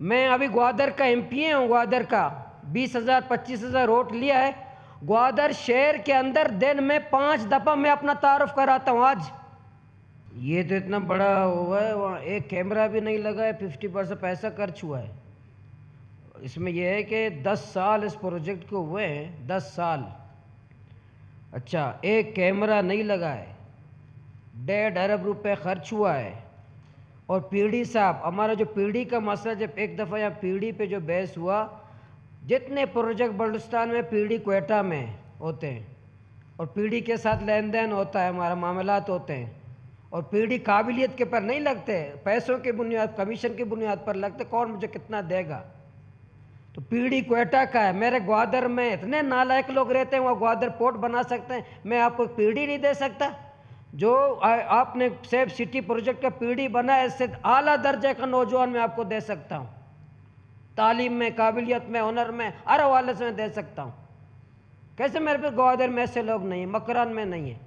मैं अभी ग्वादर का एमपीए हूँ, ग्वादर का 20,000 25,000 वोट लिया है। ग्वादर शहर के अंदर दिन में 5 दफ़ा मैं अपना तारुफ कराता हूँ। आज ये तो इतना बड़ा हुआ है, वहाँ एक कैमरा भी नहीं लगा है, 50% पैसा खर्च हुआ है। इसमें यह है कि 10 साल इस प्रोजेक्ट को हुए हैं, 10 साल। अच्छा, एक कैमरा नहीं लगा है, 1.5 अरब रुपए खर्च हुआ है। और पीढ़ी साहब, हमारा जो पीढ़ी का मसला, जब एक दफ़ा यहाँ पीढ़ी पे जो बहस हुआ, जितने प्रोजेक्ट बलूचिस्तान में पीढ़ी क्वेटा में होते हैं और पीढ़ी के साथ लेन देन होता है, हमारा मामलात होते हैं, और पीढ़ी काबिलियत के पर नहीं लगते, पैसों के बुनियाद, कमीशन की बुनियाद पर लगते, कौन मुझे कितना देगा। तो पीढ़ी क्वेटा का है। मेरे ग्वादर में इतने नालायक लोग रहते हैं, वहाँ ग्वादर पोर्ट बना सकते हैं, मैं आपको पीढ़ी नहीं दे सकता। जो आपने सेफ सिटी प्रोजेक्ट का पीढ़ी बना है, इससे आला दर्जे का नौजवान मैं आपको दे सकता हूँ, तालीम में, काबिलियत में, हुनर में, हर हवाले से मैं दे सकता हूँ। कैसे मेरे पे ग्वादर में ऐसे लोग नहीं है, मकरान में नहीं है।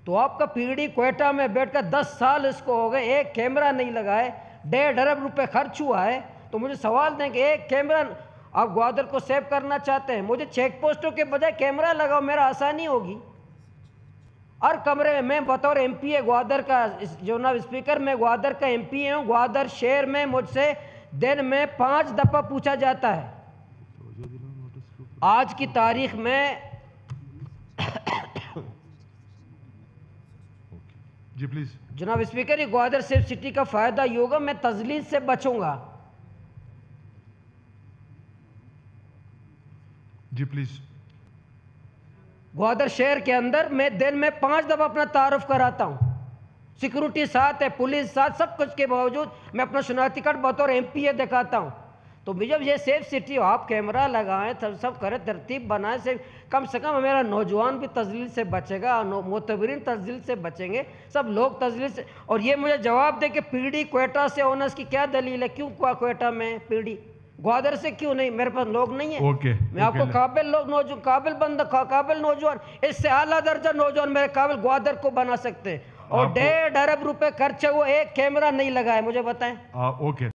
तो आपका पीढ़ी क्वेटा में बैठकर 10 साल इसको हो गए, एक कैमरा नहीं लगा है, 1.5 अरब रुपए खर्च हुआ है। तो मुझे सवाल दें कि एक कैमरा आप ग्वादर को सेव करना चाहते हैं, मुझे चेक पोस्टों के बजाय कैमरा लगाओ, मेरा आसानी होगी। हर कमरे में मैं बतौर एमपीए ग्वादर का, जनाब स्पीकर, मैं ग्वादर का एमपीए हूँ। ग्वादर शहर में मुझसे दिन में 5 दफ़ा पूछा जाता है। आज की तारीख में जी प्लीज जनाब स्पीकर, ये ग्वादर सेफ सिटी का फ़ायदा ये होगा, मैं तजलील से बचूंगा। जी प्लीज। ग्वादर शहर के अंदर मैं दिन में 5 दफ़ा अपना तारुफ कराता हूँ। सिक्योरिटी साथ है, पुलिस साथ, सब कुछ के बावजूद मैं अपना शनाख्ती कार्ड बतौर एमपीए दिखाता हूँ। तो जब ये सेफ सिटी हो, आप कैमरा लगाएं, सब करें, तरतीब बनाएं, से कम मेरा नौजवान भी तजलील से बचेगा, मोतबरीन तजलील से बचेंगे, सब लोग तजलील से। और ये मुझे जवाब दे कि पीढ़ी क्वेटा से होना, इसकी क्या दलील है, क्यों क्वेटा में पीढ़ी, ग्वादर से क्यों नहीं? मेरे पास लोग नहीं है। मैं आपको काबिल लोग, काबिल बंदा, काबिल नौजवान, इससे आला दर्जा नौजवान मेरे काबिल ग्वादर को बना सकते हैं। और 1.5 अरब रुपए खर्च है, वो एक कैमरा नहीं लगा है, मुझे बताएं। ओके।